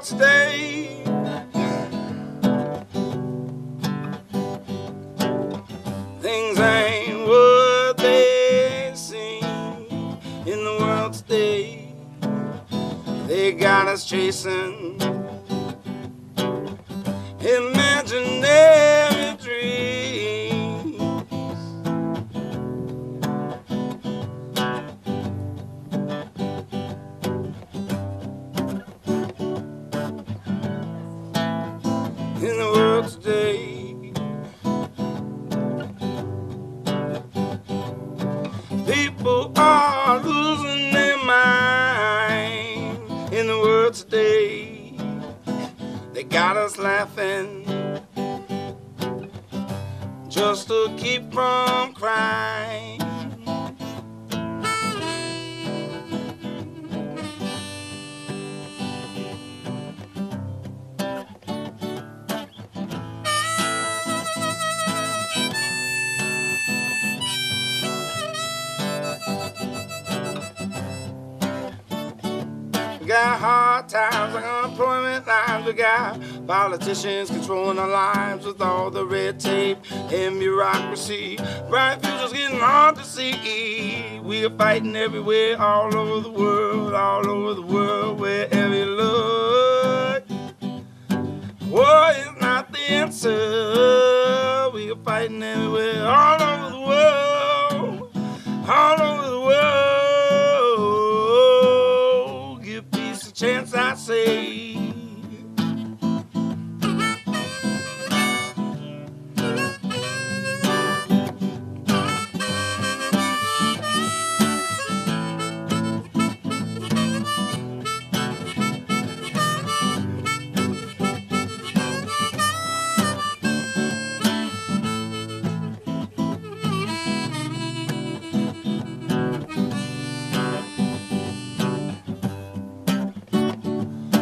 world today. Things ain't what they seem in the world today. They got us chasing imaginary dreams. In the world today, people are losing their mind. In the world today, they got us laughing just to keep from crying. We got hard times like unemployment lines. We got politicians controlling our lives with all the red tape and bureaucracy. Bright futures getting hard to see. We are fighting everywhere, all over the world, all over the world, wherever you look. War is not the answer. We are fighting everywhere, all over the world, all over the world. Chance I say.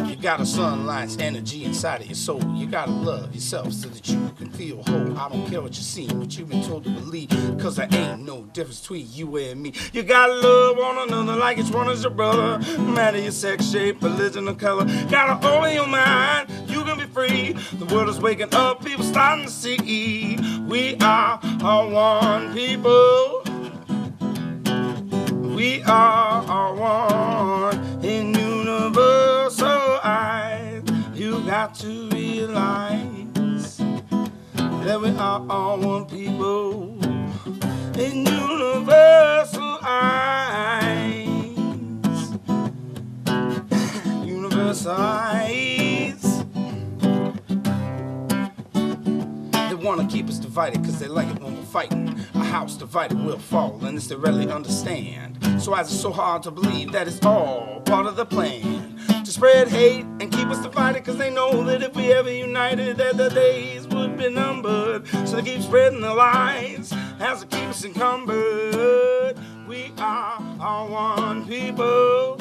You got a sunlight's energy inside of your soul. You gotta love yourself so that you can feel whole. I don't care what you see, what you've been told to believe, cause there ain't no difference between you and me. You gotta love one another like each one is your brother. No matter your sex, shape, religion, or color. Gotta open your mind, you can be free. The world is waking up, people starting to see. We are all one people. We are all one in universal eyes. You got to realize that we are all one people in universal eyes. Universal eyes. They wanna keep us divided cause they like it when we're fighting. A house divided will fall, and this they readily understand. So why is it so hard to believe that it's all part of the plan? To spread hate and keep us divided cause they know that if we ever united that the days would be numbered. So they keep spreading the lies as to keep us encumbered. We are all one people.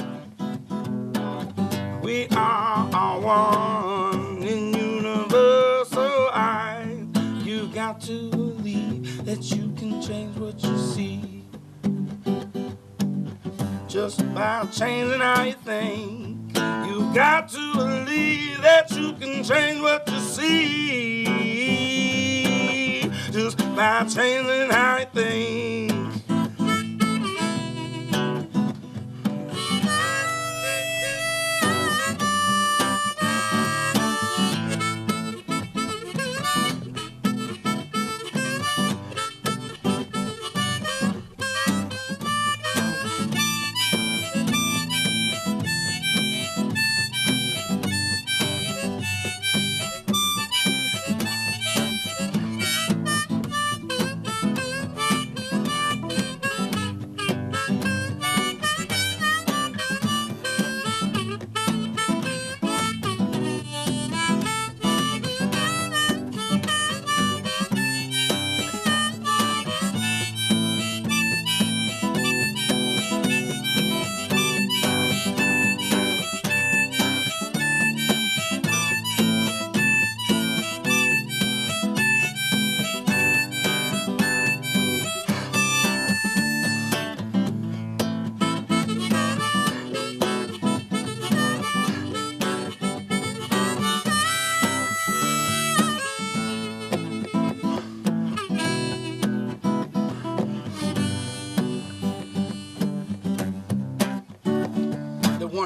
We are all one in universal eyes. You got to believe that you can change what you see just by changing how you think. You got to believe that you can change what you see just by changing how you think.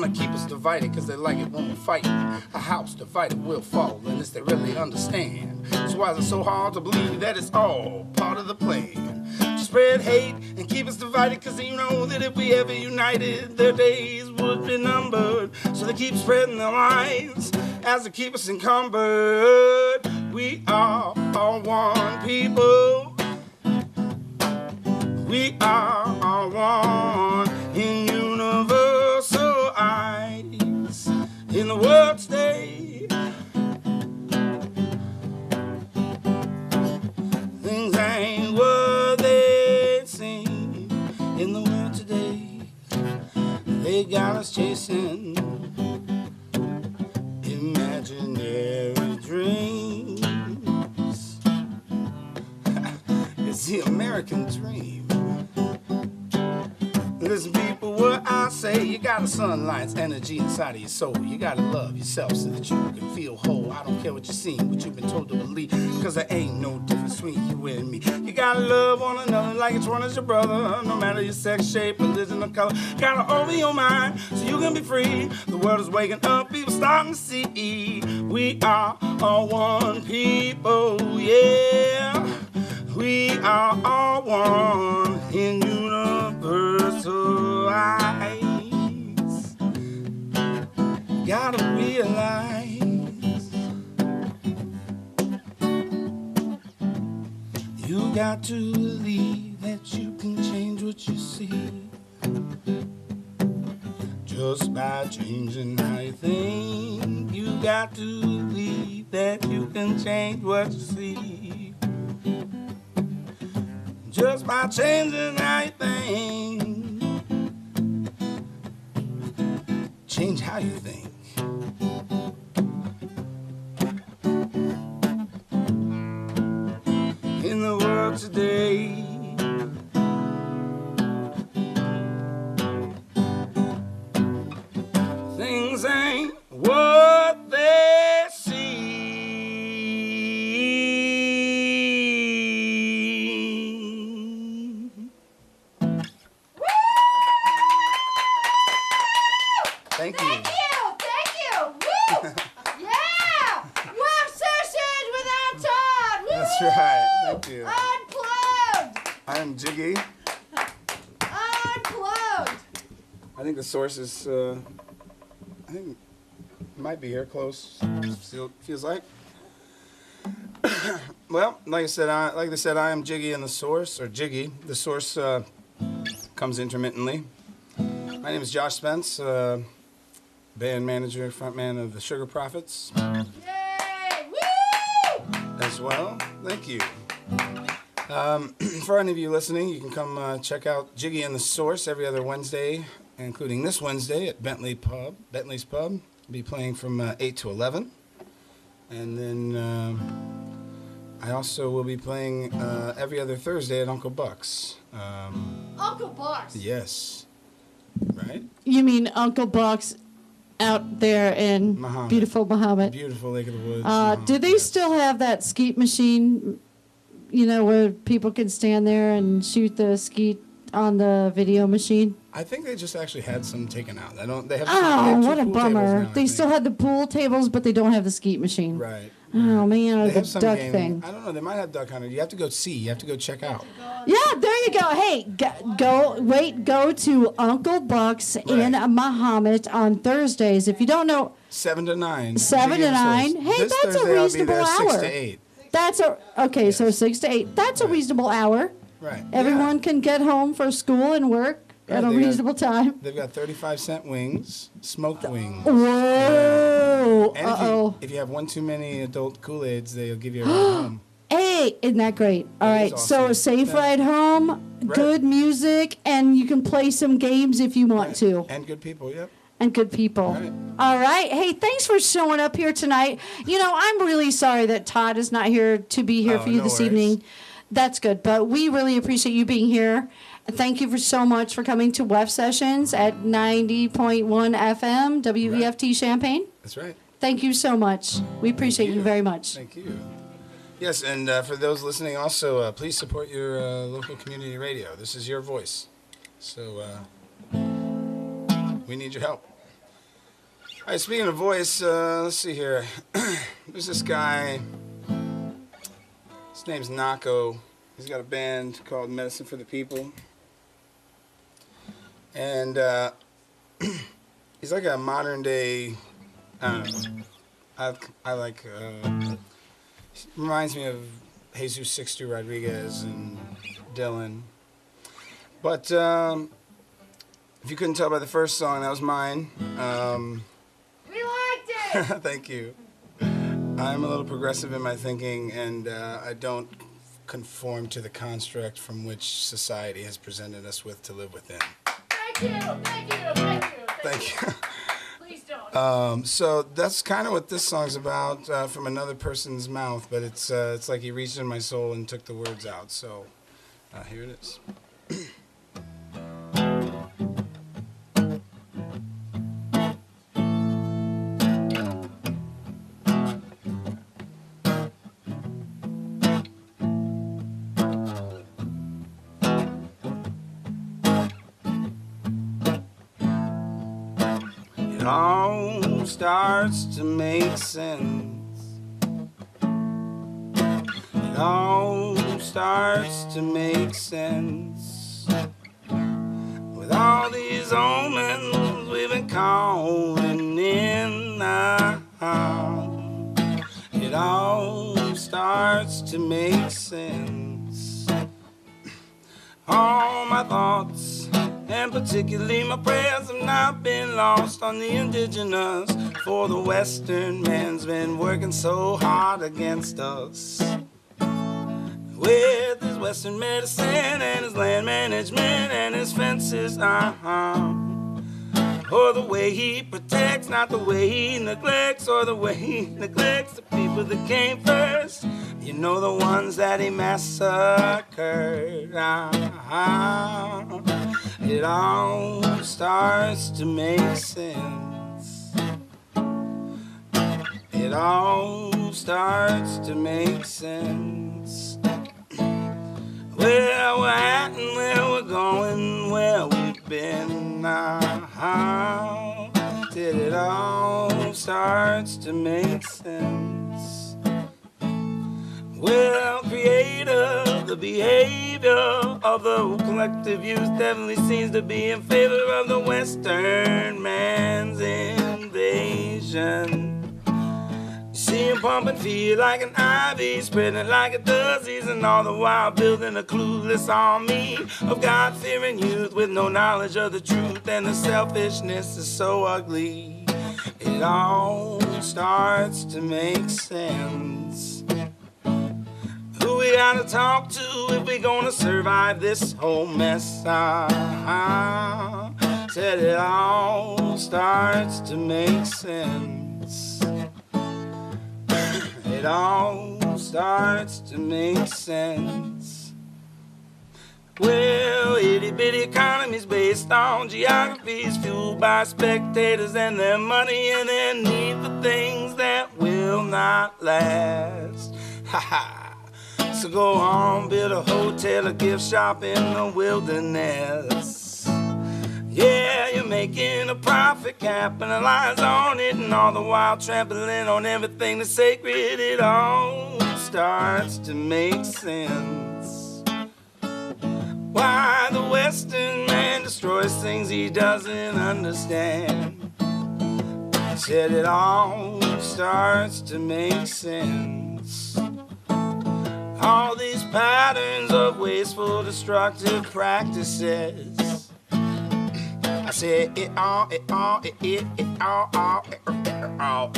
wanna keep us divided, cause they like it when we're fighting. A house divided will fall, unless they really understand. So why is it so hard to believe that it's all part of the plan? To spread hate and keep us divided, cause you know that if we ever united, their days would be numbered. So they keep spreading their lies as they keep us encumbered. We are all one people. We are all one in universal eyes in the world today. Things ain't what they seem in the world today. They got us chasing imaginary dreams. It's the American dream. Listen, people, what I say, you gotta sunlight's energy inside of your soul. You gotta love yourself so that you can feel whole. I don't care what you're seeing, what you've been told to believe, cause there ain't no difference between you and me. You gotta love one another like each one is your brother, no matter your sex, shape, religion, or color. Gotta open your mind so you can be free. The world is waking up, people starting to see. We are all one people, yeah. We are all one in universal eyes. Gotta realize you got to believe that you can change what you see just by changing how you think. You got to believe that you can change what you see just by changing how you think. Change how you think. In the world today, things ain't what they seem. Thank you. Thank you. Woo! Yeah! WEFT sessions without Todd. Woo! That's right. Thank you. Unplugged. I'm Jiggy. Unplugged. I think the source is, I think it might be here close. Feels like. Well, like they said, I am Jiggy and the source, or Jiggy. The source comes intermittently. My name is Josh Spence, band manager, frontman of the Sugar Prophets. Yay! Woo! As well. Thank you. For any of you listening, you can come check out Jiggy and the Source every other Wednesday, including this Wednesday at Bentley's Pub. We'll be playing from 8 to 11. And then I also will be playing every other Thursday at Uncle Buck's. Uncle Buck's. Yes. Right? You mean Uncle Buck's out there in Muhammad. beautiful Muhammad? Beautiful Lake of the Woods. Do they still have that skeet machine, you know, where people can stand there and shoot the skeet on the video machine? I think they just actually had some taken out. They have. Oh, two what a pool bummer. tables now, They still had the pool tables, but they don't have the skeet machine. Right. Oh, man, or They the have some duck gaming. thing. I don't know. They might have duck hunter. You have to go see. You have to go check out. Yeah, there you go. Hey, go to Uncle Buck's in Muhammad on Thursdays. If you don't know, 7 to 9. 7 to 9. Hey, This that's Thursday, a I'll be reasonable there hour. 6 to 8. Okay, so 6 to 8. That's a reasonable hour. Right. Everyone can get home for school and work at a Right, reasonable time. They've got 35-cent wings, smoked wings. Whoa! And Uh-oh. if you have one too many adult Kool-Aids, they'll give you a ride home. Hey, isn't that great? All That right, is so awesome. safe Yeah. ride home, good music, and you can play some games if you want to. And good people, yep. And good people. Right. All right. Hey, thanks for showing up here tonight. You know, I'm really sorry that Todd is not here to be here for you no this worries. evening. That's good, but we really appreciate you being here. Thank you so much for coming to WEFT Sessions at 90.1 FM, WEFT Champaign. That's right. Thank you so much. We appreciate you very much. Thank you. Yes, and for those listening also, please support your local community radio. This is your voice. So we need your help. All right, speaking of voice, let's see here. There's this guy. His name's Nako. He's got a band called Medicine for the People. And he's like a modern day, I don't know. I like, reminds me of Jesus Sixto Rodriguez and Dylan. But if you couldn't tell by the first song, that was mine. We liked it! Thank you. I'm a little progressive in my thinking, and I don't conform to the construct from which society has presented us with to live within. Thank you, thank you, thank you. Thank you. Please don't. So that's kind of what this song's about, from another person's mouth, but it's like he reached in my soul and took the words out. So here it is. It all starts to make sense. It all starts to make sense. With all these omens we've been calling in now. It all starts to make sense. All my thoughts, and particularly my prayers, have not been lost on the indigenous. For the Western man's been working so hard against us. With his Western medicine and his land management and his fences, or the way he protects, not the way he neglects, or the way he neglects the people that came first. You know, the ones that he massacred. It all starts to make sense. It all starts to make sense. Where we're at and where we're going, where we've been now. Till it all starts to make sense. Well, creator, the behavior of the collective youth definitely seems to be in favor of the Western man's invasion. See him pump and feed like an ivy, spreading like a disease, and all the while building a clueless army of God-fearing youth with no knowledge of the truth, and the selfishness is so ugly. It all starts to make sense. Who we gotta talk to if we gonna survive this whole mess? Said it all starts to make sense. It all starts to make sense. Well, itty-bitty economies based on geographies fueled by spectators and their money and their need for things that will not last. Ha ha. So go on, build a hotel, a gift shop in the wilderness. Yeah, you're making a profit, capitalize on it, and all the while trampling on everything that's sacred. It all starts to make sense. Why the Western man destroys things he doesn't understand. Said it all starts to make sense. All these patterns of wasteful, destructive practices. I said it all, it all, it all, it all, it all,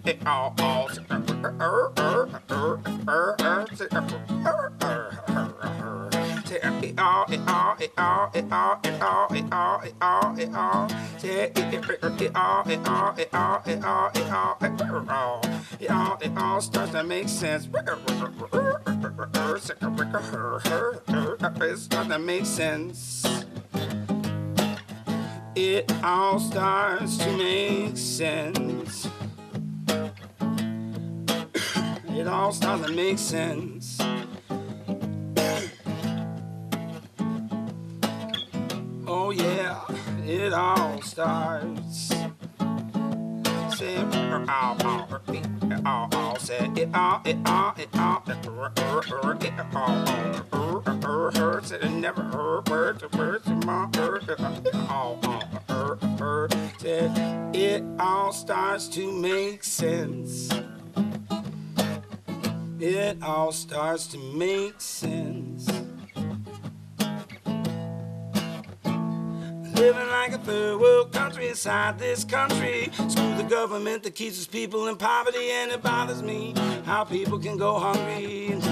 it all starts to make sense. It starts to make sense. It all starts to make sense. It all starts to make sense. Oh yeah, it all starts say said it all, said it never word to my said it all starts to make sense. It all starts to make sense. Living like a third world country inside this country. Screw the government that keeps its people in poverty, and it bothers me how people can go hungry and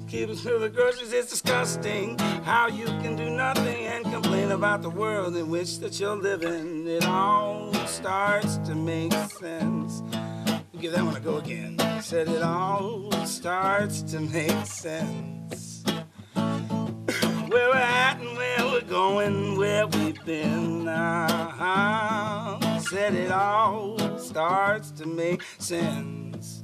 keep us for the groceries. It's disgusting how you can do nothing and complain about the world in which that you're living. It all starts to make sense. We'll give that one a go again. Said it all starts to make sense. Where we're at and where we're going, where we've been. Said it all starts to make sense.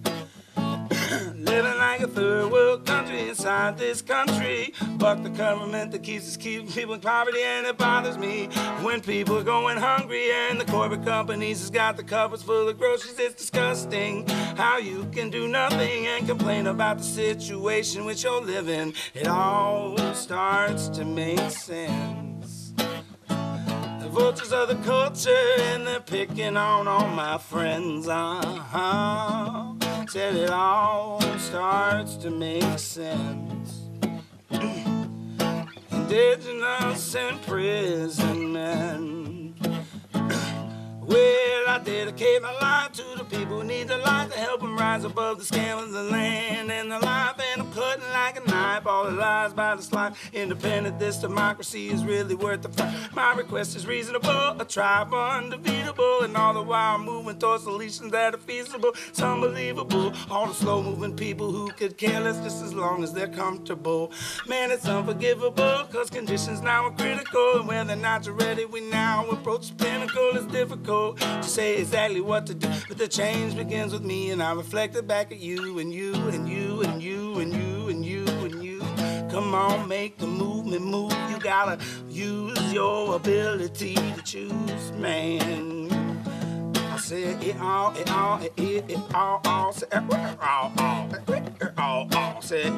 Living like a third world country inside this country. Fuck the government that keeps people in poverty, and it bothers me when people are going hungry and the corporate companies has got the cupboards full of groceries. It's disgusting how you can do nothing and complain about the situation which you're living. It all starts to make sense. The vultures of the culture and they're picking on all my friends. Said it all starts to make sense. Indigenous imprisonment. Well, I dedicate my life to the people who need the light to help them rise above the scam of the land and the life. And I'm cutting like a knife all the lies by the slide. Independent, this democracy is really worth the fight. My request is reasonable, a tribe undefeatable, and all the while moving towards solutions that are feasible. It's unbelievable, all the slow-moving people who could care less just as long as they're comfortable. Man, it's unforgivable, cause conditions now are critical, and when they're not ready, we now approach the pinnacle. It's difficult to say exactly what to do, but the change begins with me, and I reflect it back at you and you and you and you and you and you and you. Come on, make the movement move. You gotta use your ability to choose, man. I said it all, said it all, said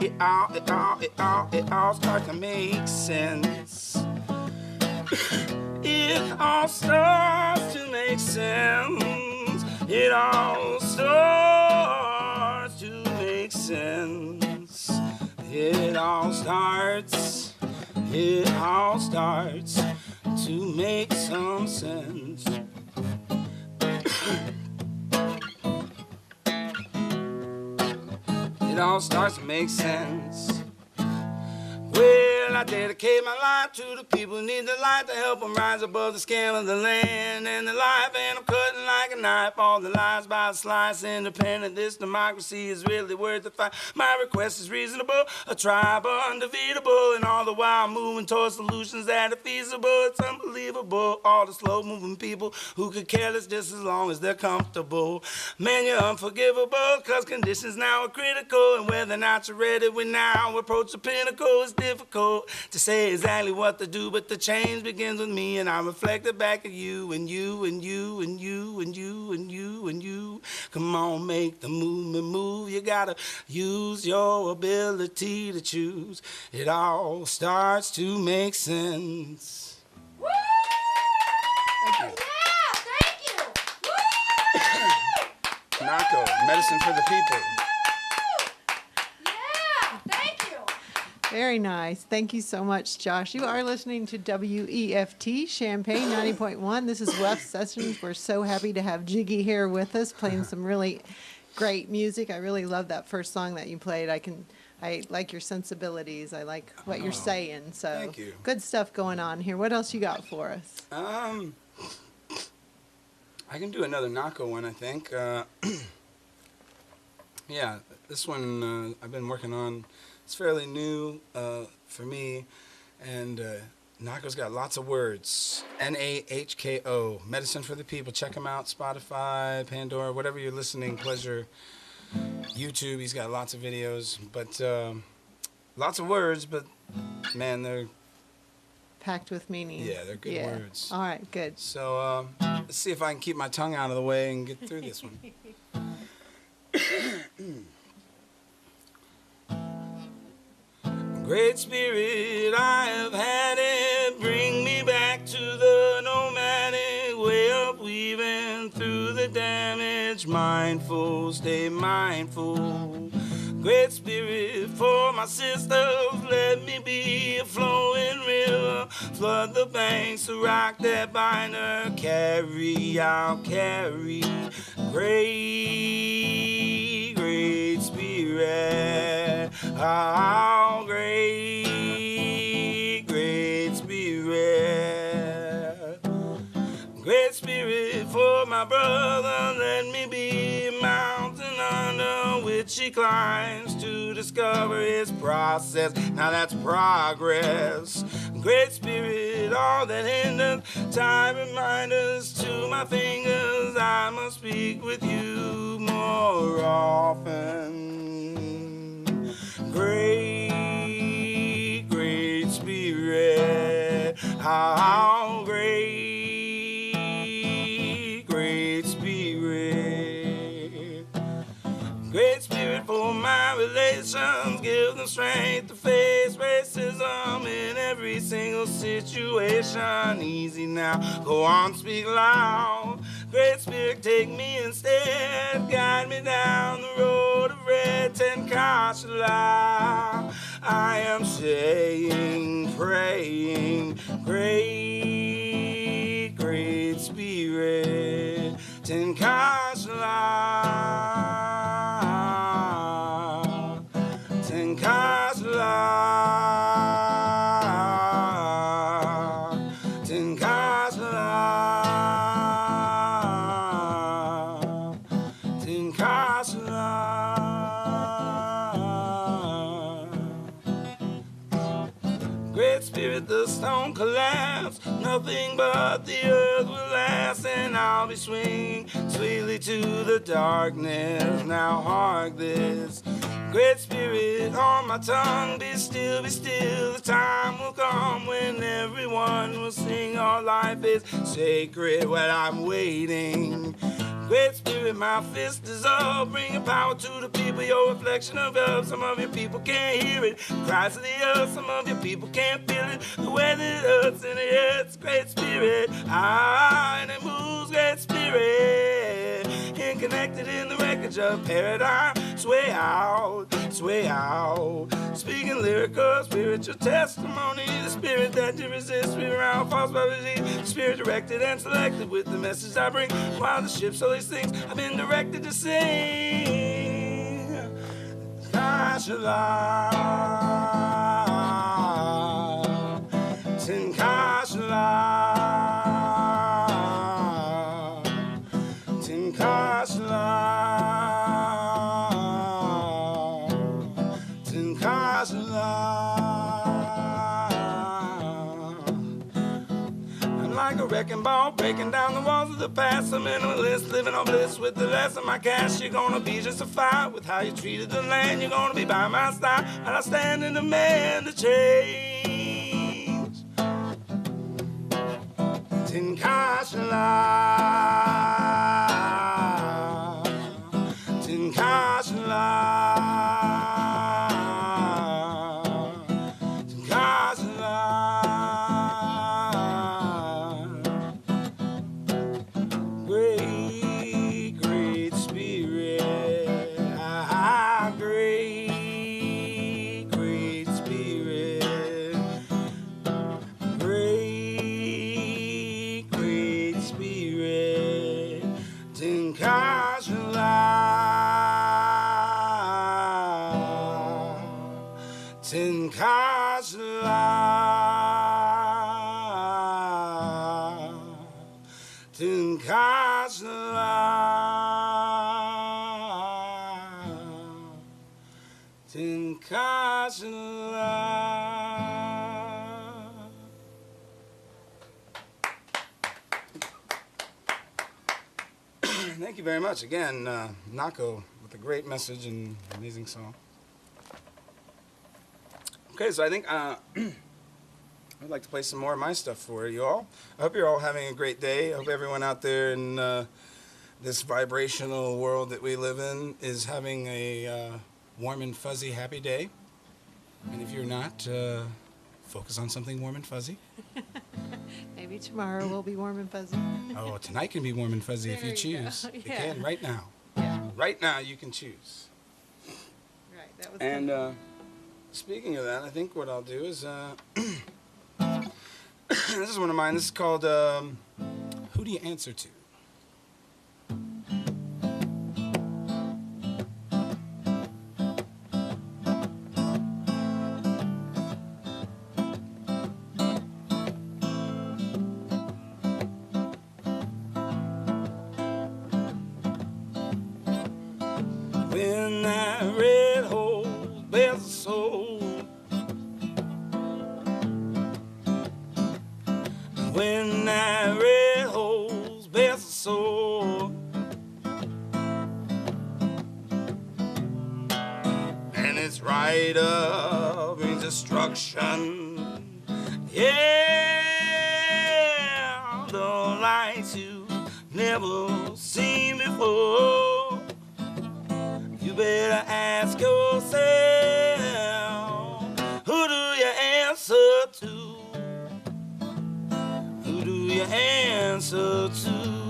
it all starts to make sense. It all starts to make sense. It all starts to make sense. It all starts to make some sense. It all starts to make sense. Well, I dedicate my life to the people who need the light to help them rise above the scale of the land and the life. And I'm cutting like a knife all the lies by the slice. Independent, this democracy is really worth the fight. My request is reasonable, a tribe undefeatable, and all the while moving towards solutions that are feasible. It's unbelievable, all the slow-moving people who could care less just as long as they're comfortable. Man, you're unforgivable, cause conditions now are critical, and whether or not you're ready, we now approach the pinnacle. It's difficult to say exactly what to do, but the change begins with me, and I reflect it back at you and you and you and you and you and you and you. Come on, make the movement move. You gotta use your ability to choose. It all starts to make sense. Woo! Thank you. Yeah, thank you. Woo! Naco, medicine for the people. Yeah, thank you. Very nice. Thank you so much, Josh. You are listening to WEFT Champaign 90.1. This is WEFT Sessions. We're so happy to have Jiggy here with us, playing some really great music. I really love that first song that you played. I like your sensibilities. I like what you're saying. So Thank you. Good stuff going on here. What else you got for us? I can do another Naco one, I think. Yeah, this one I've been working on. It's fairly new for me, and Naco's got lots of words. Nahko, Medicine for the People. Check him out, Spotify, Pandora, whatever you're listening, pleasure. YouTube, he's got lots of videos, but lots of words, but man, they're packed with meaning. Yeah, they're good words. All right, good. So let's see if I can keep my tongue out of the way and get through this one. Great Spirit, I have had it. Bring me back to the nomadic way of weaving through the damage. Mindful, stay mindful. Great Spirit, for my sisters, let me be a flowing river. Flood the banks, a rock that binder. Carry, I'll carry. Great, great Spirit. How great, great Spirit. Great Spirit, for my brother, let me be a mountain under which he climbs to discover his process. Now that's progress. Great Spirit, all that hinders, time reminders to my fingers. I must speak with you more often. Great, great Spirit, how great, great Spirit. Great Spirit, for my relations, give them strength to face racism in every single situation. Easy now, go on, speak loud. Great Spirit, take me instead, guide me down the road of red Tenkashala. I am saying, praying, great, great Spirit, Tenkashala. Tenkashala, Tenkashala, Tenkashala. Great Spirit, the stone collapse, nothing but the earth will last, and I'll be swinging sweetly to the darkness. Now hark this. Great Spirit, on my tongue, be still, be still. The time will come when everyone will sing our life is sacred while I'm waiting. Great Spirit, my fist is up, bringing power to the people, your reflection of love. Some of your people can't hear it, cries of the earth. Some of your people can't feel it, the way that it hurts in the earth. Great Spirit, and it moves, Great Spirit, connected in the wreckage of paradigm. Sway out, sway out. Speaking lyrical, spiritual testimony. The spirit that you resist, we around false prophecy. Spirit directed and selected with the message I bring. While the ship so these things I've been directed to sing. Tenkashala, Tenkashala. Tenkashala, Tenkashala. I'm like a wrecking ball breaking down the walls of the past. A minimalist living on bliss with the less of my cash. You're gonna be justified with how you treated the land. You're gonna be by my side, and I stand in demand to change. Tenkashala. Tenkashala, Tenkashala. Great, great Spirit, great, great Spirit. Great, great Spirit, Tenkashala. Tenkashala, Tenkashala, Tenkashala. Thank you very much again, Nako, with a great message and amazing song. Okay, so I think I'd like to play some more of my stuff for you all. I hope you're all having a great day. I hope everyone out there in this vibrational world that we live in is having a warm and fuzzy happy day. And if you're not, focus on something warm and fuzzy. Maybe tomorrow will be warm and fuzzy. Oh, tonight can be warm and fuzzy if There you you go. choose. You Yeah. can right now. Yeah, Right now you can choose. right. That was And speaking of that, I think what I'll do is this is one of mine. This is called Who Do You Answer To? When that red hole bears a soul, when that red hole bears a soul, and it's right up in destruction, yeah, the lights you've never seen before. You better ask yourself, who do you answer to? Who do you answer to?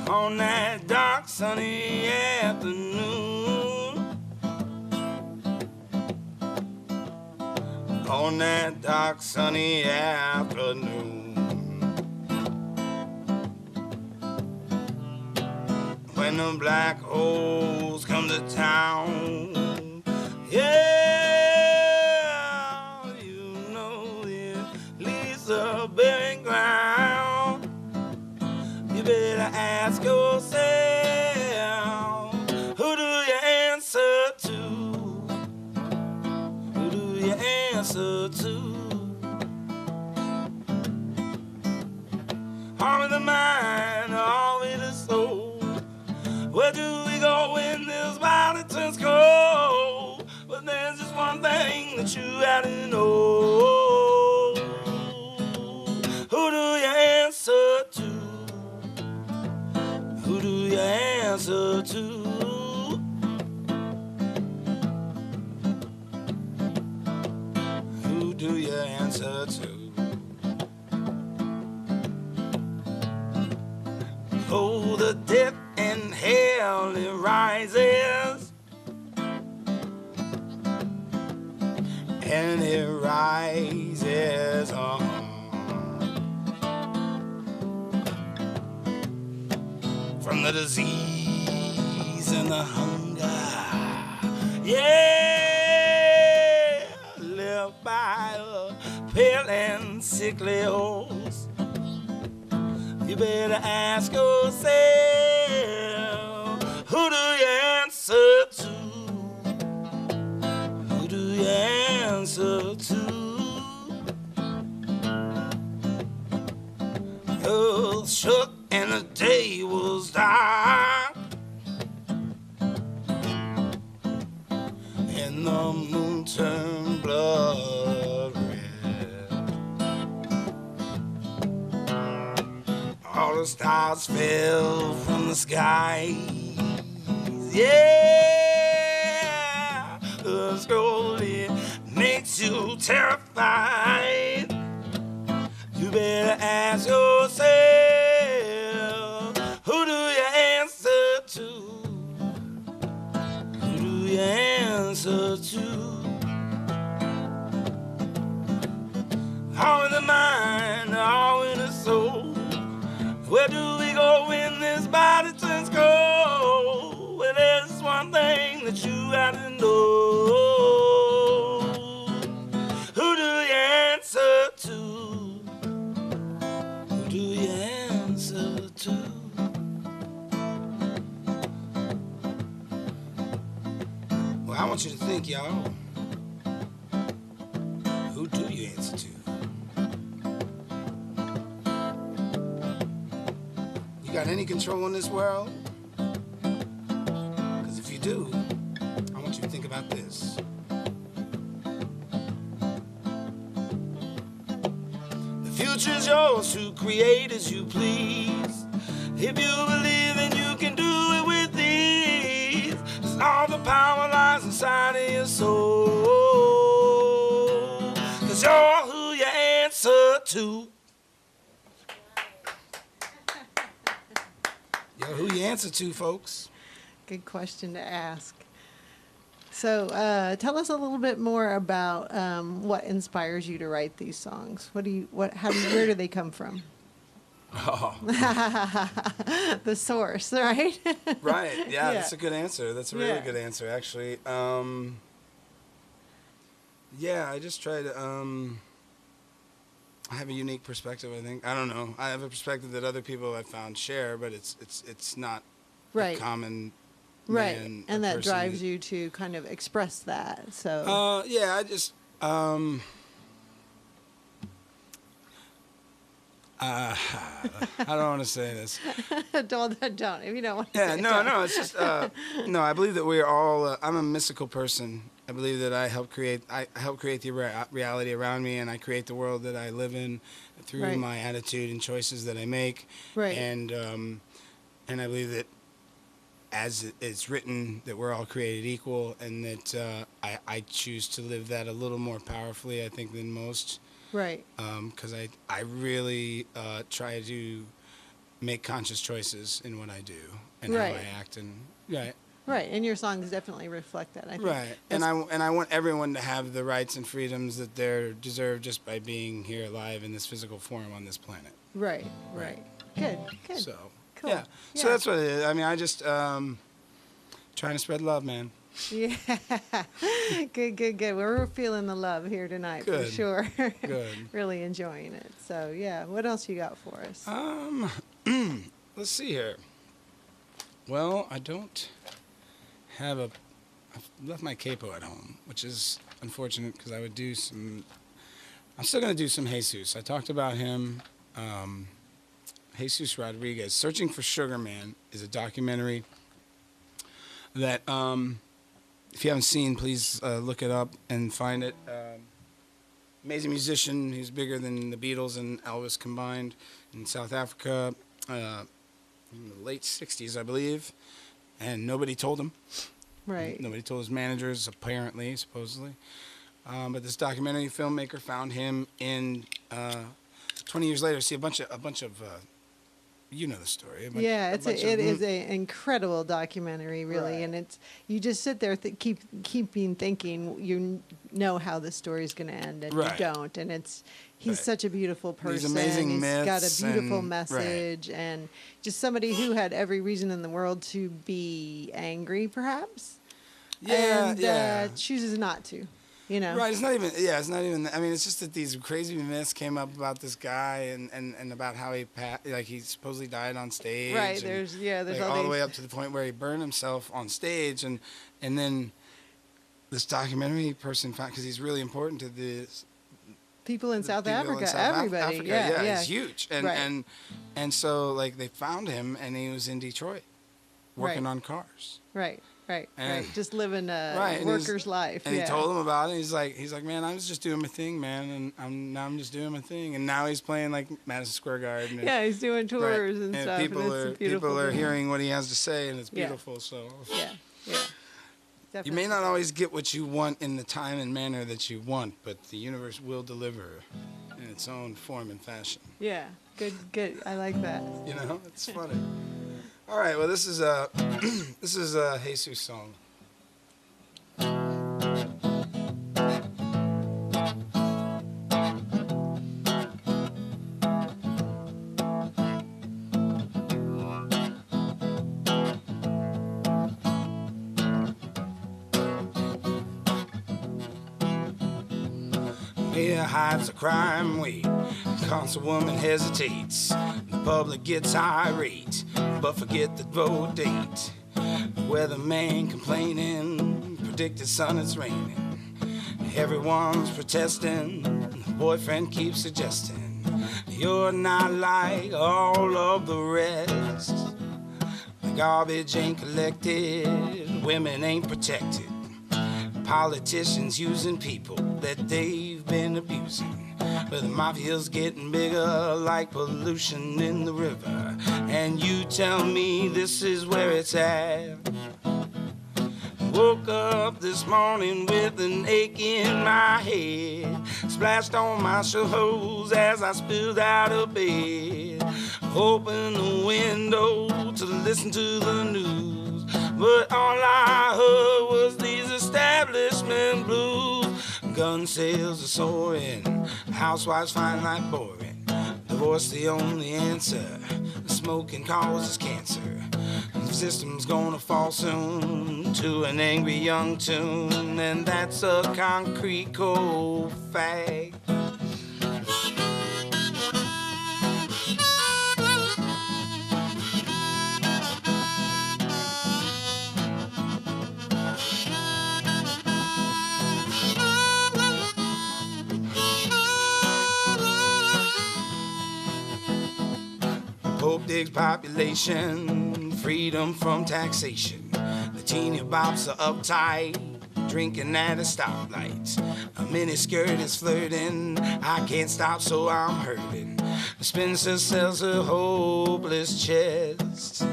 On that dark sunny afternoon, on that dark sunny afternoon. When the black holes come to town, yeah, you know it leaves the burying ground. You better ask yourself, who do you answer to? Who do you answer to? All in the mind, all in the soul. Where do we go when this body turns cold? But there's just one thing that you gotta know. Who do you answer to? Who do you answer to? Who do you answer to? Oh, the death and hell it rises, and it rises on. From the disease and the hunger, yeah, left by a pale and sickly horse. You better ask yourself, who do you answer to? Who do you answer to? Earth shook and the day was dark, and the moon turned blood red. All the stars fell from the sky. Yeah, the scroll, it makes you terrified. You better ask yourself, who do you answer to? Who do you answer to? All in the mind, all in the soul. Where do we go when this body turns cold? Well, there's one thing that you gotta know. Who do you answer to? Who do you answer to? Well, I want you to think, y'all. Who do you answer to? You got any control in this world? Because if you do, I want you to think about this. future's yours to create as you please. If you believe, then you can do it with ease. 'Cause all the power lies inside of your soul. 'Cause you're who you answer to. You're who you answer to, folks. Good question to ask. So, tell us a little bit more about what inspires you to write these songs. Where do they come from? Oh. The source, right? Right. Yeah, Yeah. that's a good answer. That's a really Yeah. good answer, actually. Yeah, I just try to. I have a unique perspective, I think. I don't know. I have a perspective that other people I've found share, but it's not Right. a common. Right, man or and that person drives you to kind of express that. So, Yeah, I just. I don't want to say this. don't if you don't want to. Yeah, say it, no, don't. no. It's just no. I believe that we're all. I'm a mystical person. I believe that I help create the reality around me, and I create the world that I live in through Right. my attitude and choices that I make. Right. And I believe that as it's written, that we're all created equal, and that I choose to live that a little more powerfully, I think, than most. Right. Because I really try to make conscious choices in what I do and Right. how I act, and right. Right, and your songs definitely reflect that. I think. Right, and I want everyone to have the rights and freedoms that they're deserved just by being here alive in this physical form on this planet. Right. Good. So Cool. yeah, so that's what it is. I mean, I just trying to spread love, man. Yeah. Good. We're feeling the love here tonight for Good. sure. Good. Really enjoying it. So yeah, what else you got for us? Let's see here. Well, I don't have I've left my capo at home, which is unfortunate because I would do some. I'm still gonna do some Jesus. I talked about him. Jesus Rodriguez. Searching for Sugar Man is a documentary that, if you haven't seen, please look it up and find it. Amazing musician. He's bigger than the Beatles and Elvis combined in South Africa in the late 60s, I believe. And nobody told him. Right. Nobody told his managers, apparently, supposedly. But this documentary filmmaker found him in 20 years later. See, a bunch of you know the story. It is an incredible documentary, really, Right. and it's you just sit there keeping thinking you know how the story is going to end, and Right. you don't, and he's Right. such a beautiful person. These amazing He's got a myths beautiful and- message, and just somebody who had every reason in the world to be angry, perhaps. And chooses not to. You know. Right, it's not even, I mean, it's just that these crazy myths came up about this guy and about how he supposedly died on stage. Right, and, there's like, all all the these. way up to the point where he burned himself on stage, and then this documentary person found, because he's really important to this. People in South people Africa, in South everybody, Africa, yeah, he's huge, Right. and so like they found him, and he was in Detroit, working Right. on cars. right, And- just living a Right, and worker's life. And yeah. he told him about it. He's like, man, I was just doing my thing, man, and I'm just doing my thing. And now he's playing like Madison Square Garden. And, Yeah, he's doing right, tours and stuff. People and it's are a beautiful people are thing. hearing what he has to say, and it's Yeah. beautiful. So Yeah. you may not always get what you want in the time and manner that you want, but the universe will deliver in its own form and fashion. Yeah, good. I like that. You know, it's funny. All right, well, this is a Jesus song. Media hides a crime wave. Councilwoman hesitates. The public gets irate, but forget the road date. Weatherman complaining, predicted sun it's raining. Everyone's protesting. The boyfriend keeps suggesting you're not like all of the rest. The garbage ain't collected, women ain't protected. Politicians using people that they've been abusing. But the mafia's getting bigger like pollution in the river. And you tell me this is where it's at. Woke up this morning with an ache in my head. Splashed on my shoes as I spilled out of bed. Opened the window to listen to the news. But all I heard was these establishment blues. Gun sales are soaring. Housewives find life boring. Divorce the only answer. Smoking causes cancer. The system's gonna fall soon to an angry young tune, and that's a concrete cold fact. Pope digs population, freedom from taxation. The teeny bops are uptight, drinking at a stoplight. A miniskirt is flirting, I can't stop so I'm hurting. Spencer sells her hopeless chest.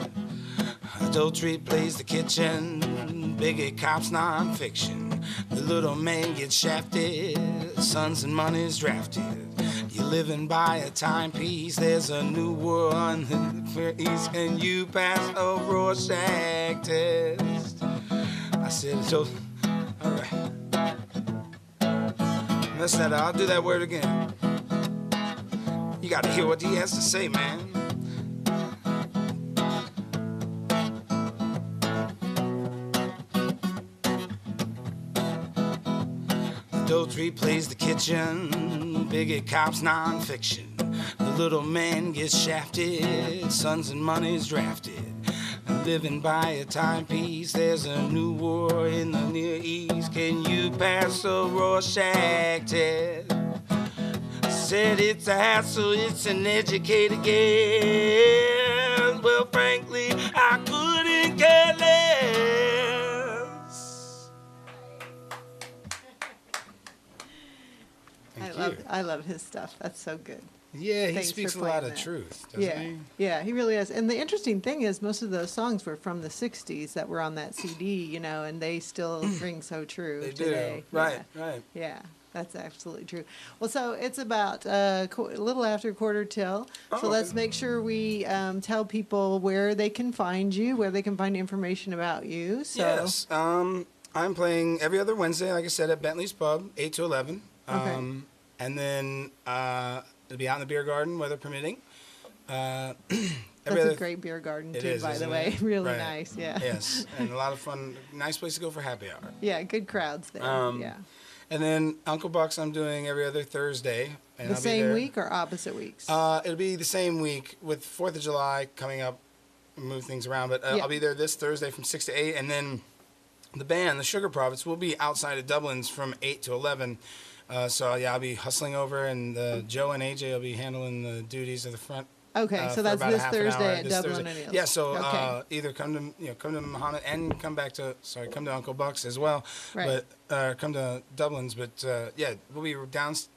Adultery plays the kitchen, bigot cops non-fiction. The little man gets shafted, sons and money's drafted. You're living by a timepiece, there's a new war on the east. Can you pass a Rorschach test? I said, so, all right. That's that, I'll do that word again. You gotta hear what he has to say, man. Adultery plays the kitchen, bigot cops non-fiction. The little man gets shafted, sons and money's drafted. Living by a timepiece, there's a new war in the Near East. Can you pass a Rorschach test? Said it's a hassle, it's an educated guess. Well, frankly, I couldn't care less. I love his stuff. That's so good. Yeah, he Thanks speaks for a lot playing of that. truth, doesn't Yeah, he? yeah, he really is. And the interesting thing is, most of those songs were from the '60s that were on that CD, you know, and they still ring so true They today. do. Right, Yeah. right. Yeah, that's absolutely true. Well, so it's about a little after 1:15. Oh, So let's okay. make sure we tell people where they can find you, where they can find information about you. So, Yes. I'm playing every other Wednesday, like I said, at Bentley's Pub, 8 to 11. Okay. And then it'll be out in the beer garden, weather permitting. Every that's other a great beer garden, It too, is, by the isn't way. it? Really Right. nice, yeah. Yes, and a lot of fun. Nice place to go for happy hour. Yeah, good crowds there. Yeah. And then Uncle Buck's I'm doing every other Thursday. And The I'll be same there. week or opposite weeks? It'll be the same week with 4th of July coming up. Move things around, but Yeah. I'll be there this Thursday from 6 to 8, and then the band, the Sugar Prophets, will be outside of Dublin's from 8 to 11. So yeah, I'll be hustling over, and Joe and AJ will be handling the duties of the front. Okay, so for that's about a this half an hour Thursday at this Dublin Thursday. and Eels. Yeah, so Okay. either come to Muhammad and come to Uncle Buck's as well. Right. But come to Dublin's. But yeah, we'll be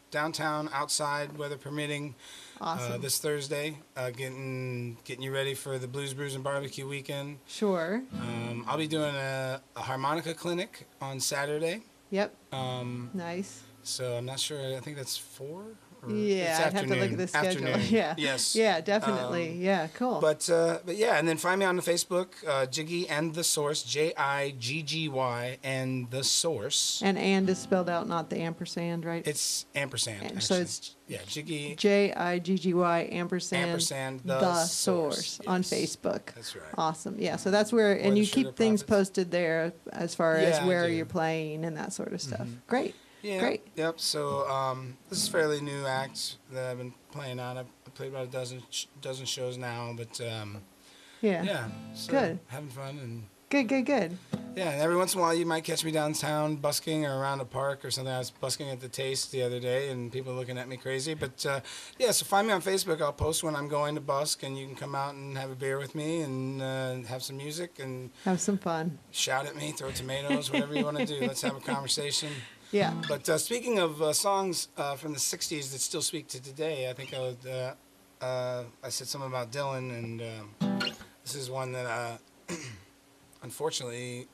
downtown, outside, weather permitting. Awesome. This Thursday, getting you ready for the Blues Brews and Barbecue weekend. Sure. I'll be doing a harmonica clinic on Saturday. Yep. Um, Nice. so I'm not sure. I think that's 4. Or Yeah, it's I'd have to look at the schedule. Afternoon. Yeah. Yes. Yeah, definitely. Yeah, cool. But yeah, and then find me on the Facebook, Jiggy and the Source, Jiggy and the Source. and is spelled out, not the ampersand, right? It's ampersand. And Actually. so it's yeah, Jiggy Jiggy ampersand ampersand the source on Yes. Facebook. That's right. Awesome. Yeah, so that's where, and the you Sugar keep things Prophets. posted there as far Yeah, as I where do. you're playing and that sort of stuff. Great. Yeah. Great. Yep. So this is a fairly new act that I've been playing on. I've played about a dozen shows now, but Yeah. yeah. So Good. Having fun and. Good, good, good. Yeah, and every once in a while you might catch me downtown busking or around a park or something. I was busking at the Taste the other day, and people looking at me crazy. But yeah, so find me on Facebook. I'll post when I'm going to busk, and you can come out and have a beer with me and have some music and Have some fun. shout at me, throw tomatoes, whatever you want to do. Let's have a conversation. Yeah. But speaking of songs from the 60s that still speak to today, I think I said something about Dylan, and this is one that unfortunately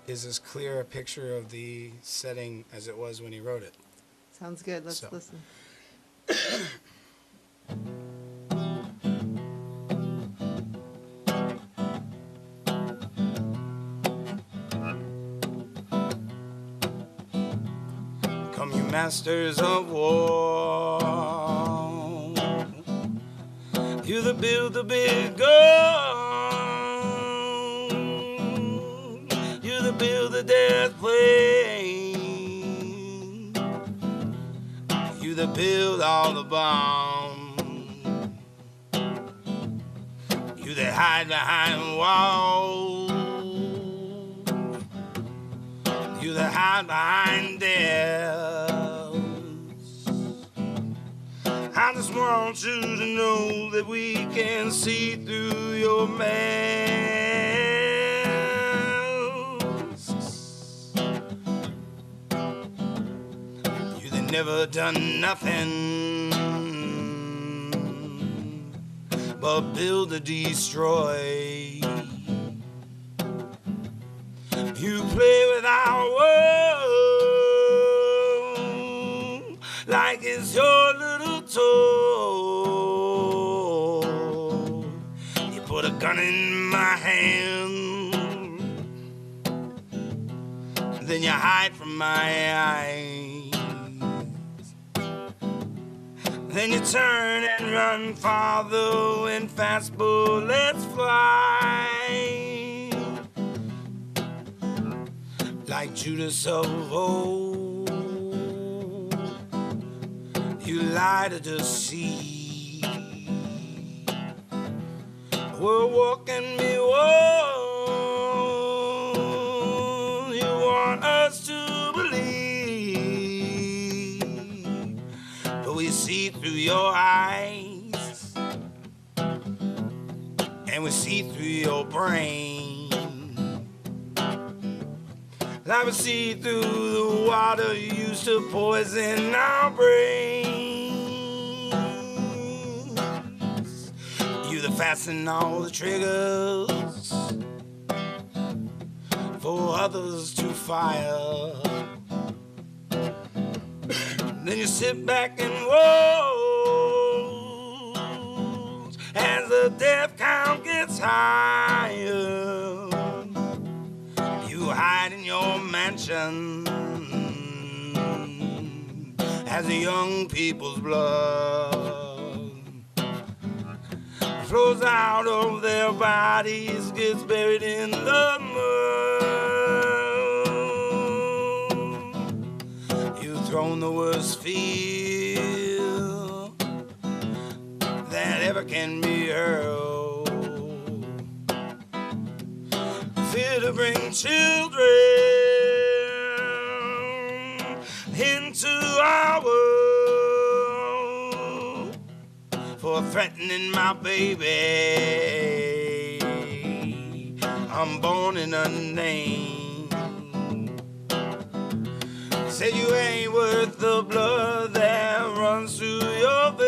is as clear a picture of the setting as it was when he wrote it. Sounds good. Let's So. listen. Come, you masters of war, you that build the big gun, you that build the death plane, you that build all the bombs, you that hide behind walls, you that hide behind death. I just want you to know that we can see through your masks. You that never done nothing but build and destroy. You play with our world like it's your little toy. You put a gun in my hand, then you hide from my eyes. Then you turn and run farther when fast bullets fly. Like Judas of old, you lie to deceive. We're walking me whoa. You want us to believe, but we see through your eyes, and we see through your brain. I would see through the water you used to poison our brains. You that fasten all the triggers for others to fire. Then you sit back and watch as the death count gets higher. You hide in your mansion as the young people's blood flows out of their bodies, gets buried in the mud. You've thrown the worst fear that ever can be hurled. Fear to bring children into our world, for threatening my baby. I'm born in a name. Say you ain't worth the blood that runs through your veins.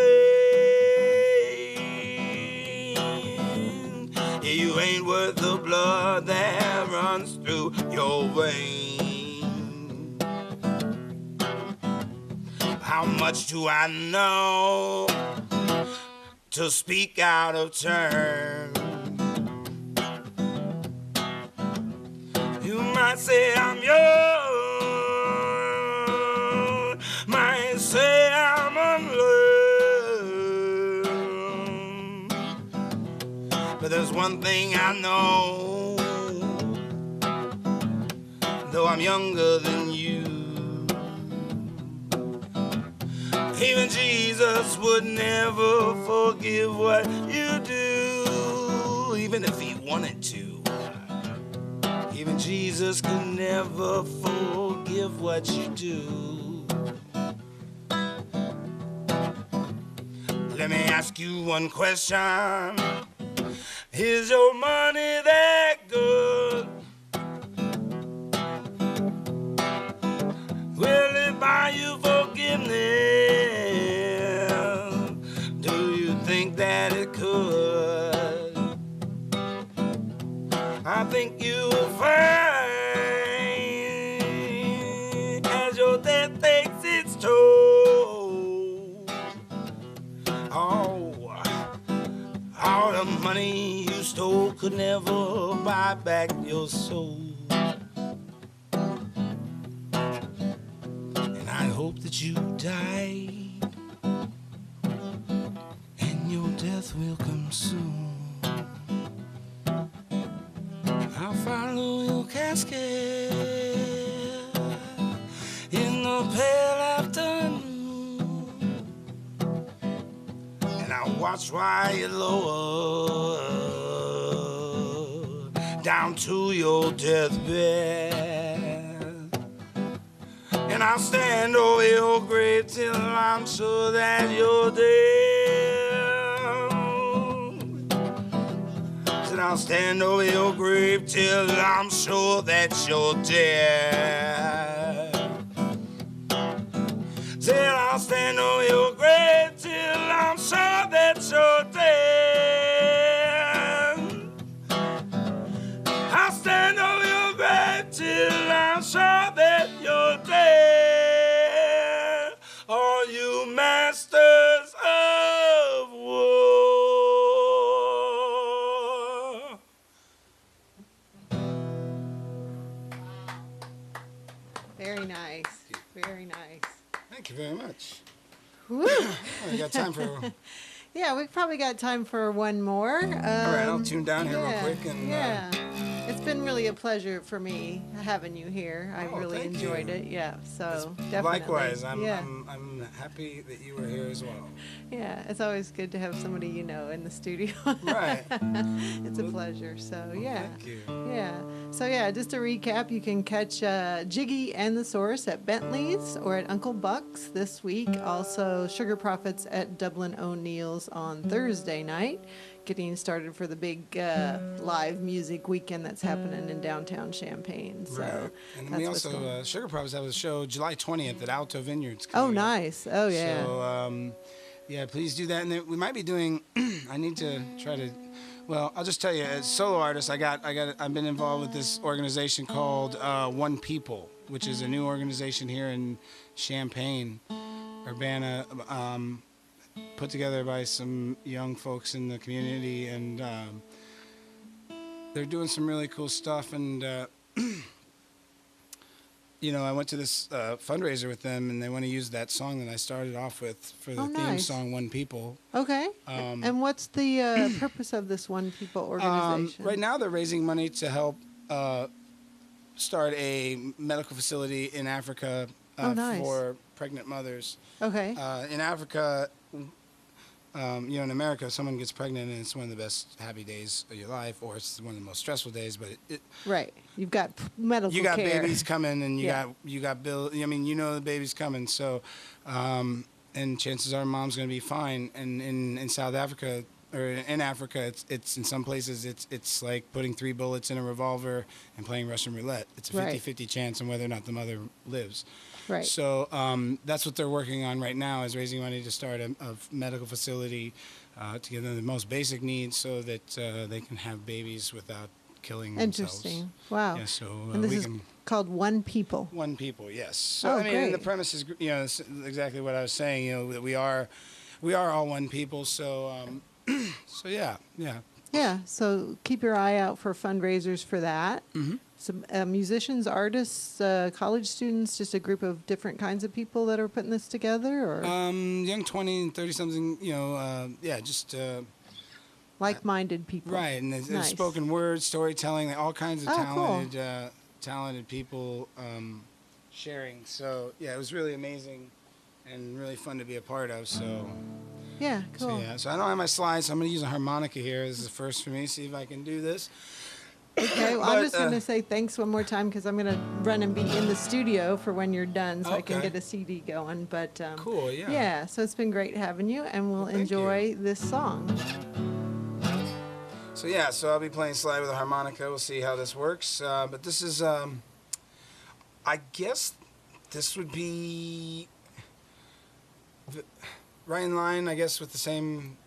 Yeah, you ain't worth the blood that runs through your veins. How much do I know to speak out of turn? You might say I'm young, might say I'm unlearned, but there's one thing I know, though I'm younger than you. Even Jesus would never forgive what you do, even if he wanted to. Even Jesus could never forgive what you do. Let me ask you one question. Is your money that good? death takes its toll. Oh, all the money you stole could never buy back your soul. And I hope that you die, and your death will come soon. I'll follow your casket in the pale afternoon, and I'll watch while you lower down to your deathbed, and I'll stand over your grave till I'm sure that you're dead. And I'll stand over your grave till I'm sure that you're dead. Till I'll stand over your grave till I'm sure that you're dead. I'll stand over your grave till I'm sure that you're dead. All you masters of war. Very nice. Very nice. Thank you very much. Woo. We got time for. Yeah, we've probably got time for one more. All right, I'll tune down here real yeah, quick and. Yeah. It's been really a pleasure for me having you here. I Oh, really thank enjoyed you. it. Yeah, so definitely. Likewise, I'm yeah. happy that you were here as well. Yeah, it's always good to have somebody you know in the studio. Right. It's a pleasure. So yeah. Thank you. Yeah. So yeah, just to recap, you can catch Jiggy and the Source at Bentley's or at Uncle Buck's this week. Also, Sugar Profits at Dublin O'Neill's on Thursday night. Getting started for the big live music weekend that's happening in downtown Champaign. So Right. And that's we what's going also, on. Sugar Profits have a show July 20th at Alto Vineyards. Oh, coming up. nice. Oh, yeah. So, yeah, please do that. And then we might be doing, I need to try to, well, I'll just tell you, as solo artist, I've been involved with this organization called One People, which is a new organization here in Champaign, Urbana, put together by some young folks in the community, and they're doing some really cool stuff. And you know, I went to this fundraiser with them, and they want to use that song that I started off with for the Oh, theme nice. song "One People." Okay. And what's the purpose of this One People organization? Right now, they're raising money to help start a medical facility in Africa Oh, nice. for pregnant mothers. Okay. In Africa, you know, in America, if someone gets pregnant and it's one of the best happy days of your life, or it's one of the most stressful days, but Right. You've got medical you got care. babies coming, and Yeah. you got bill. I mean, you know the baby's coming, so and chances are mom's going to be fine. And in South Africa or in Africa, it's in some places it's like putting 3 bullets in a revolver and playing Russian roulette. It's a Right. 50-50 chance on whether or not the mother lives. Right. So that's what they're working on right now, is raising money to start a medical facility to give them the most basic needs so that they can have babies without killing themselves. Interesting. Wow. Yeah, so And this we is can. called One People. One People, yes. So Oh, I mean, and the great. premise is, you know, it's exactly what I was saying. You know, that we are all one people. So, so yeah. Yeah. So keep your eye out for fundraisers for that. Mm-hmm. Some musicians, artists, college students, just a group of different kinds of people that are putting this together, or Young 20 and 30 something. You know, yeah, just. like-minded people. Right, and there's Nice. spoken word, storytelling, all kinds of Oh, cool. talented people sharing. So yeah, it was really amazing and really fun to be a part of. So, Yeah. Cool. so yeah, so I don't have my slides, so I'm going to use a harmonica here. This is the first for me. See if I can do this. Okay, well, I'm But, just going to say thanks one more time because I'm going to run and be in the studio for when you're done so I can Okay. get a CD going. But Cool, yeah. Yeah, so it's been great having you, and we'll Thank enjoy this song. So yeah, so I'll be playing slide with a harmonica. We'll see how this works. But this is, I guess, this would be right in line, I guess, with the song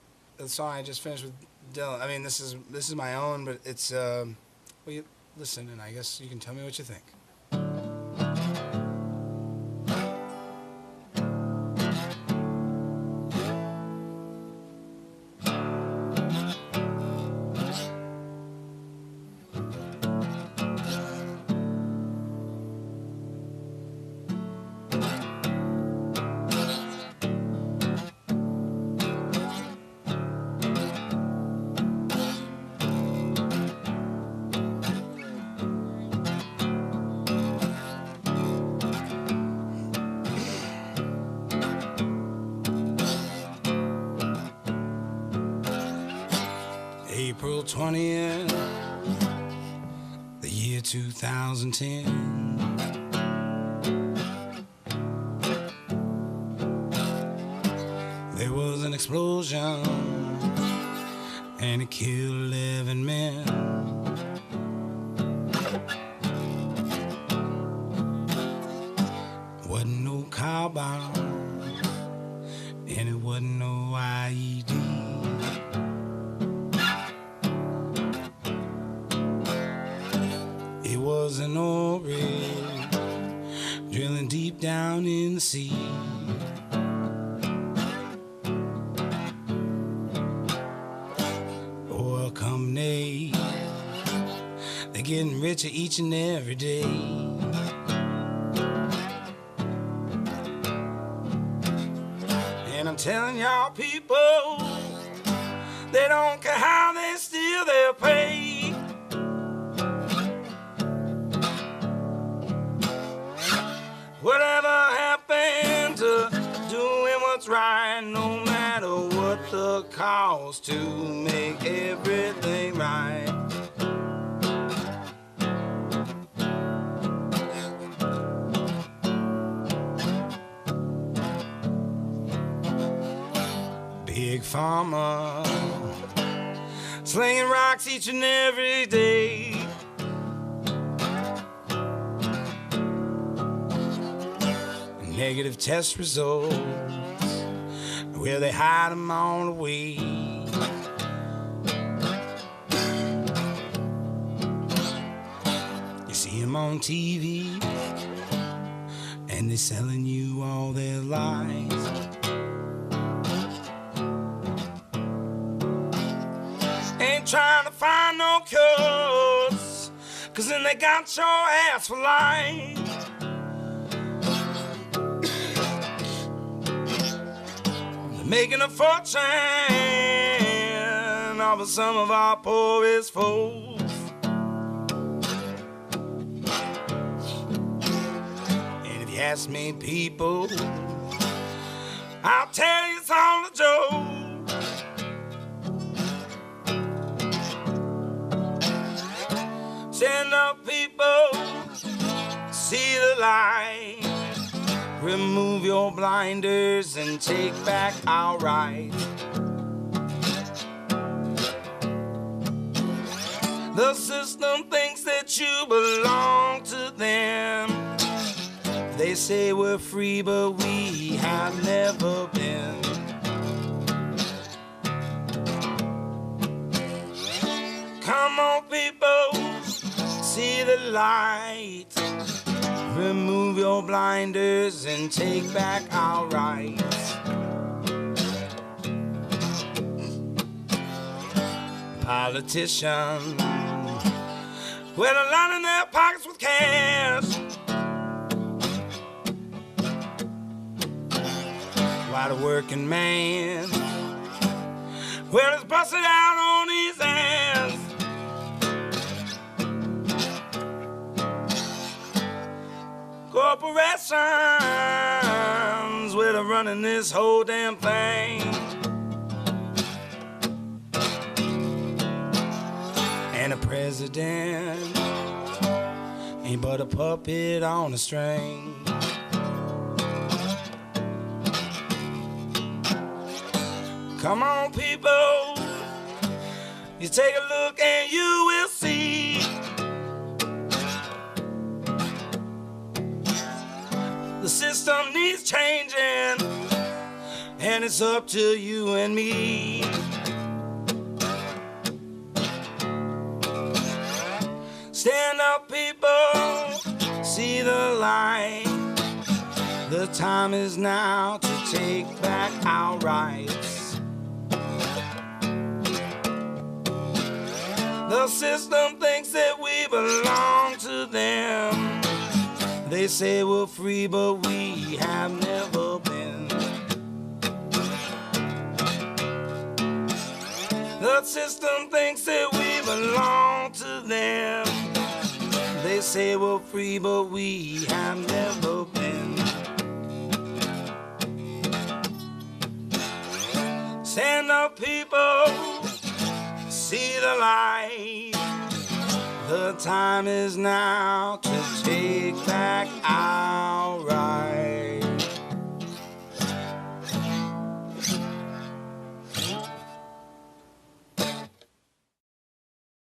I just finished with Dylan. I mean, this is my own, but it's well, you listen, and I guess you can tell me what you think. 20th, the year 2010. There was an explosion and it killed 11 men. Wasn't no car bomb and it wasn't no IED. It was an oil rig drilling deep down in the sea. Oil company, they're getting richer each and every day. And I'm telling y'all people, they don't care how they steal their pay. Whatever happened to doing what's right, no matter what the cost to make everything right. Big Pharma, slinging rocks each and every day. Negative test results, where they hide them on the way. You see them on TV, and they're selling you all their lies. Ain't trying to find no cures, 'cause then they got your ass for life. Making a fortune off of some of our poorest folks. And if you ask me, people, I'll tell you it's all a joke. Stand up, people, see the light. Remove your blinders and take back our rights. The system thinks that you belong to them. They say we're free, but we have never been. Come on, people, see the light. Remove your blinders and take back our rights. Politicians, well, they're lining their pockets with cash, while the working man, well, is busted out on his ass. Corporations, well, they're running this whole damn thing. And the president ain't but a puppet on a string. Come on, people, you take a look and you will see. The system needs changing, and it's up to you and me. Stand up, people, see the light. The time is now to take back our rights. The system thinks that we belong to them. They say we're free, but we have never been. The system thinks that we belong to them. They say we're free, but we have never been. Stand up, people, see the light. The time is now to take back our